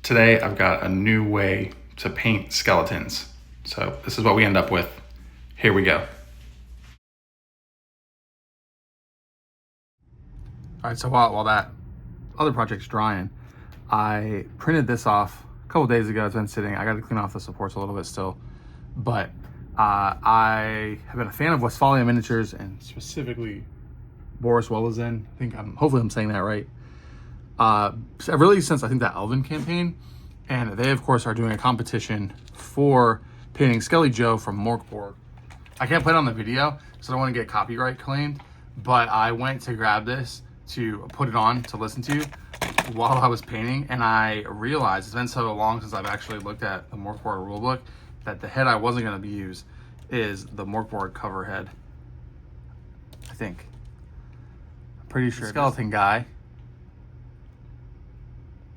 Today I've got a new way to paint skeletons. So this is what we end up with. Here we go. All right, so while that other project's drying, I printed this off a couple days ago. It's been sitting. I got to clean off the supports a little bit still, but I have been a fan of Westfalia Miniatures and specifically Boris Welleslin. Hopefully I'm saying that right. Really since I think that Elven campaign, and they of course are doing a competition for painting Skelly Joe from Morkborg. I can't play it on the video, so I don't want to get copyright claimed, but I went to grab this to put it on to listen to while I was painting, and I realized it's been so long since I've actually looked at the Morkborg rulebook that the head I wasn't going to be used is the Morkborg cover head. I think. I'm pretty sure. The skeleton guy.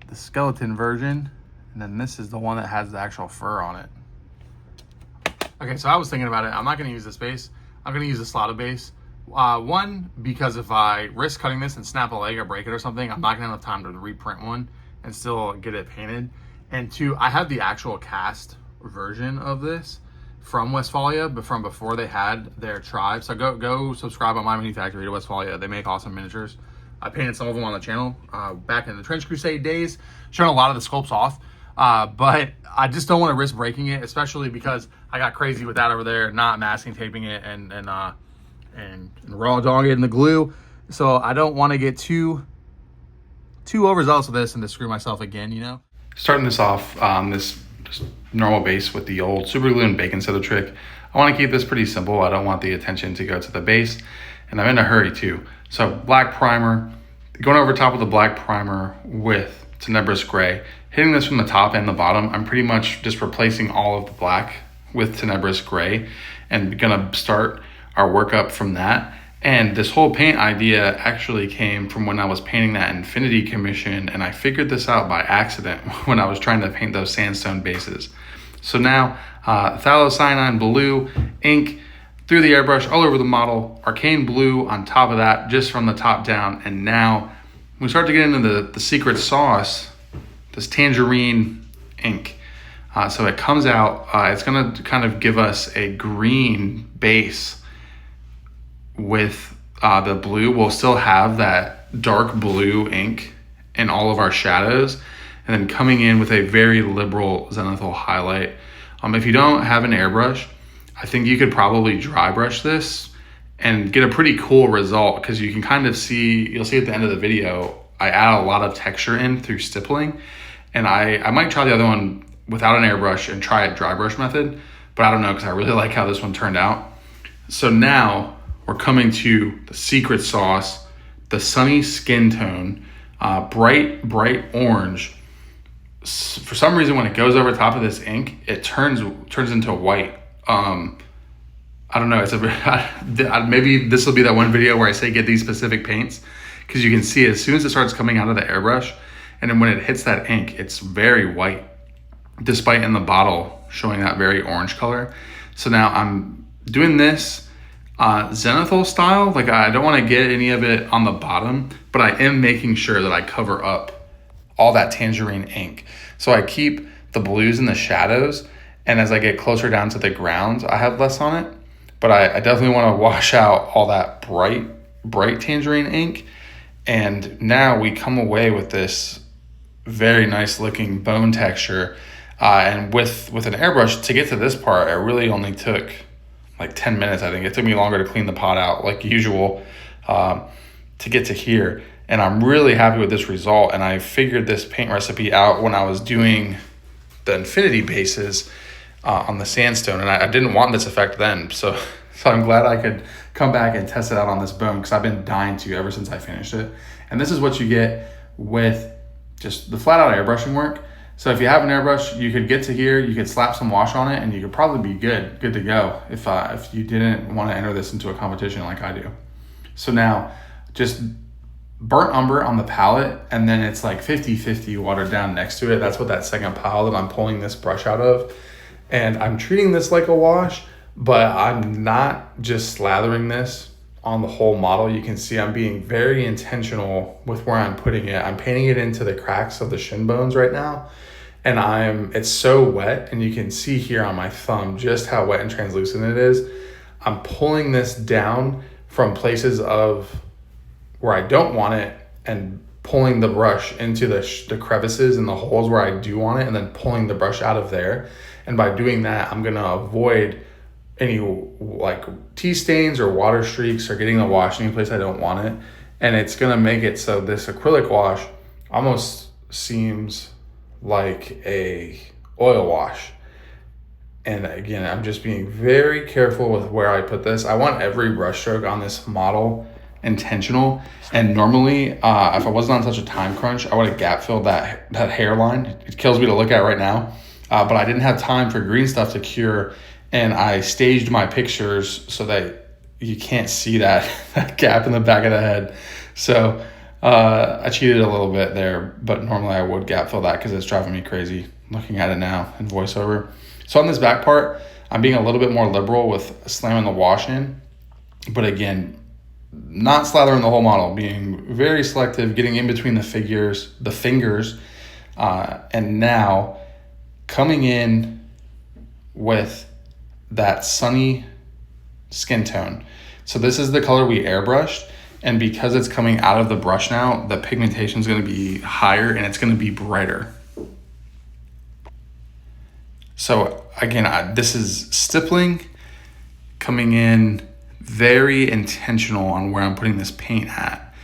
The skeleton version, and then this is the one that has the actual fur on it. Okay, so I was thinking about it. I'm not going to use this base. I'm going to use the slotted base. One, because if I risk cutting this and snap a leg or break it or something, I'm not going to have time to reprint one and still get it painted. And two, I have the actual cast version of this from Westfalia, but from before they had their tribe. So go subscribe on My Mini Factory to Westfalia. They make awesome miniatures. I painted some of them on the channel back in the Trench Crusade days, showing a lot of the sculpts off. But I just don't want to risk breaking it, especially because I got crazy with that over there, not masking taping it and raw dogging it in the glue. So I don't want to get too overzealous with this and to screw myself again, you know? Starting this off on this just normal base with the old super glue and baking soda trick. I want to keep this pretty simple. I don't want the attention to go to the base, and I'm in a hurry too. So black primer, going over top of the black primer with Tenebris Gray, hitting this from the top and the bottom. I'm pretty much just replacing all of the black with Tenebris Gray and gonna start our work up from that. And this whole paint idea actually came from when I was painting that Infinity commission, and I figured this out by accident when I was trying to paint those sandstone bases. So now Phthalocyanine blue ink through the airbrush all over the model, arcane blue on top of that, just from the top down. And now we start to get into the secret sauce, this tangerine ink. So it comes out, it's gonna kind of give us a green base with the blue. We'll still have that dark blue ink in all of our shadows, and then coming in with a very liberal zenithal highlight. If you don't have an airbrush, I think you could probably dry brush this and get a pretty cool result, because you can kind of see, you'll see at the end of the video, I add a lot of texture in through stippling, and I might try the other one without an airbrush and try a dry brush method, but I don't know, because I really like how this one turned out. So now we're coming to the secret sauce, the sunny skin tone, bright orange. For some reason, when it goes over top of this ink, it turns into white. I don't know, maybe this will be that one video where I say get these specific paints, because you can see as soon as it starts coming out of the airbrush, and then when it hits that ink, it's very white, despite in the bottle showing that very orange color. So now I'm doing this zenithal style. Like, I don't want to get any of it on the bottom, but I am making sure that I cover up all that tangerine ink. So I keep the blues in the shadows, and as I get closer down to the ground, I have less on it. But I definitely want to wash out all that bright tangerine ink. And now we come away with this very nice looking bone texture. And with an airbrush, to get to this part, it really only took like 10 minutes. I think it took me longer to clean the pot out like usual to get to here. And I'm really happy with this result. And I figured this paint recipe out when I was doing the Infinity bases on the sandstone, and I didn't want this effect then, so I'm glad I could come back and test it out on this bone, because I've been dying to ever since I finished it. And this is what you get with just the flat out airbrushing work. So if you have an airbrush, you could get to here, you could slap some wash on it, and you could probably be good to go if you didn't want to enter this into a competition like I do. So now just burnt umber on the palette, and then it's like 50-50 watered down next to it. That's what that second pile that I'm pulling this brush out of. And I'm treating this like a wash, but I'm not just slathering this on the whole model. You can see I'm being very intentional with where I'm putting it. I'm painting it into the cracks of the shin bones right now. and it's so wet, and you can see here on my thumb just how wet and translucent it is. I'm pulling this down from places of where I don't want it and pulling the brush into the crevices and the holes where I do want it, and then pulling the brush out of there. And by doing that, I'm gonna avoid any like tea stains or water streaks or getting the wash in any place I don't want it. And it's gonna make it so this acrylic wash almost seems like a oil wash. And again, I'm just being very careful with where I put this. I want every brush stroke on this model intentional. And normally, if I wasn't on such a time crunch, I would have gap filled that hairline. It kills me to look at right now. But I didn't have time for green stuff to cure. And I staged my pictures so that you can't see that gap in the back of the head. So I cheated a little bit there, but normally I would gap fill that because it's driving me crazy looking at it now in voiceover. So on this back part, I'm being a little bit more liberal with slamming the wash in, but again, not slathering the whole model, being very selective, getting in between the fingers, and now coming in with that sunny skin tone. So this is the color we airbrushed, and because it's coming out of the brush now, the pigmentation is going to be higher and it's going to be brighter. So again, this is stippling, coming in very intentional on where I'm putting this paint at,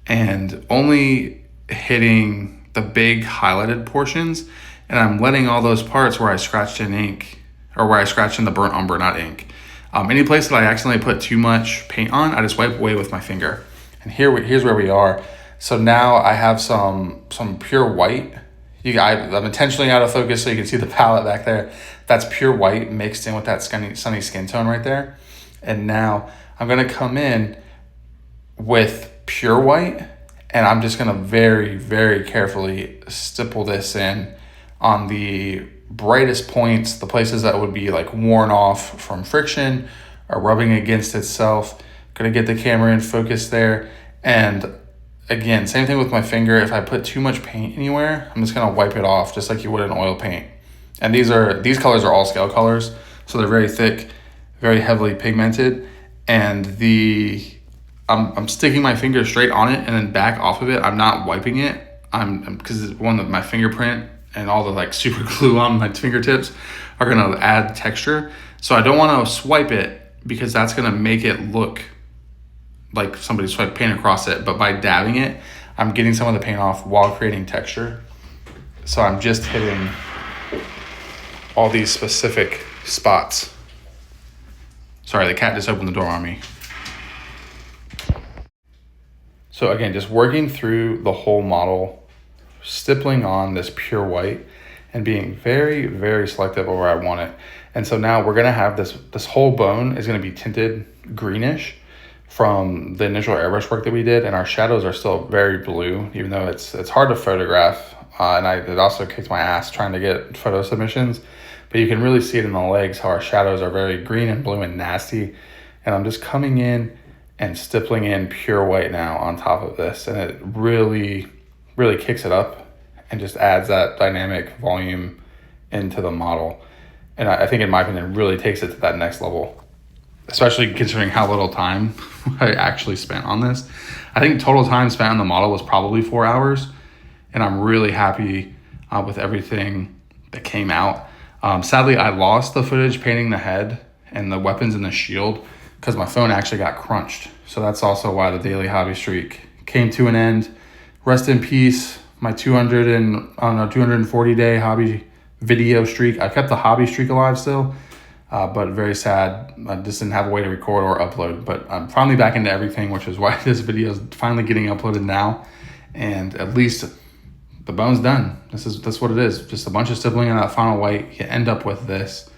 and only hitting the big highlighted portions, and I'm letting all those parts where I scratched in ink, or where I scratched in the burnt umber, not ink. Any place that I accidentally put too much paint on, I just wipe away with my finger. And here's where we are. So now I have some pure white. I'm intentionally out of focus so you can see the palette back there. That's pure white mixed in with that sunny skin tone right there. And now I'm gonna come in with pure white, and I'm just gonna very, very carefully stipple this in on the brightest points, the places that would be like worn off from friction or rubbing against itself. Gonna get the camera in focus there. And again, same thing with my finger. If I put too much paint anywhere, I'm just gonna wipe it off just like you would an oil paint. And these colors are all scale colors, so they're very thick, very heavily pigmented. And I'm sticking my finger straight on it and then back off of it. I'm not wiping it. Because my fingerprint and all the like super glue on my fingertips are gonna add texture. So I don't wanna swipe it because that's gonna make it look like somebody swiped paint across it. But by dabbing it, I'm getting some of the paint off while creating texture. So I'm just hitting all these specific spots. Sorry, the cat just opened the door on me. So again, just working through the whole model, stippling on this pure white and being very, very selective of where I want it. And so now we're gonna have this whole bone is gonna be tinted greenish from the initial airbrush work that we did, and our shadows are still very blue, even though it's hard to photograph. And it also kicked my ass trying to get photo submissions, but you can really see it in the legs how our shadows are very green and blue and nasty. And I'm just coming in and stippling in pure white now on top of this, and it really, really kicks it up and just adds that dynamic volume into the model. And I think, in my opinion, really takes it to that next level, especially considering how little time I actually spent on this. I think total time spent on the model was probably 4 hours, and I'm really happy with everything that came out. Sadly, I lost the footage painting the head and the weapons and the shield because my phone actually got crunched. So that's also why the daily hobby streak came to an end. Rest in peace, my 240 day hobby video streak. I kept the hobby streak alive still, but very sad. I just didn't have a way to record or upload, but I'm finally back into everything, which is why this video is finally getting uploaded now. And at least the bone's done. That's what it is. Just a bunch of stippling on that final white. You end up with this.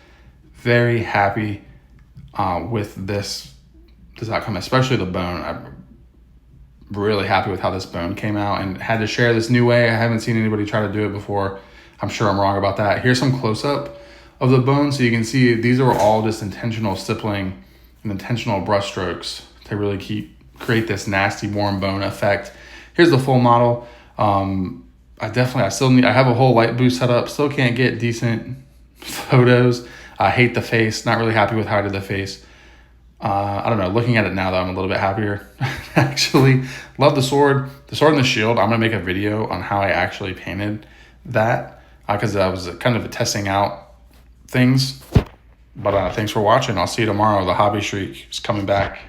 Very happy with this outcome, especially the bone. I'm really happy with how this bone came out, and had to share this new way. I haven't seen anybody try to do it before. I'm sure I'm wrong about that. Here's some close-up of the bone, so you can see these are all just intentional stippling and intentional brush strokes to really create this nasty warm bone effect. Here's the full model. I have a whole light boost set up. Still can't get decent photos. I hate the face. Not really happy with how I did the face. I don't know. Looking at it now, though, I'm a little bit happier. Actually, love the sword. The sword and the shield. I'm going to make a video on how I actually painted that because I was kind of testing out things. But thanks for watching. I'll see you tomorrow. The Hobby Streak is coming back.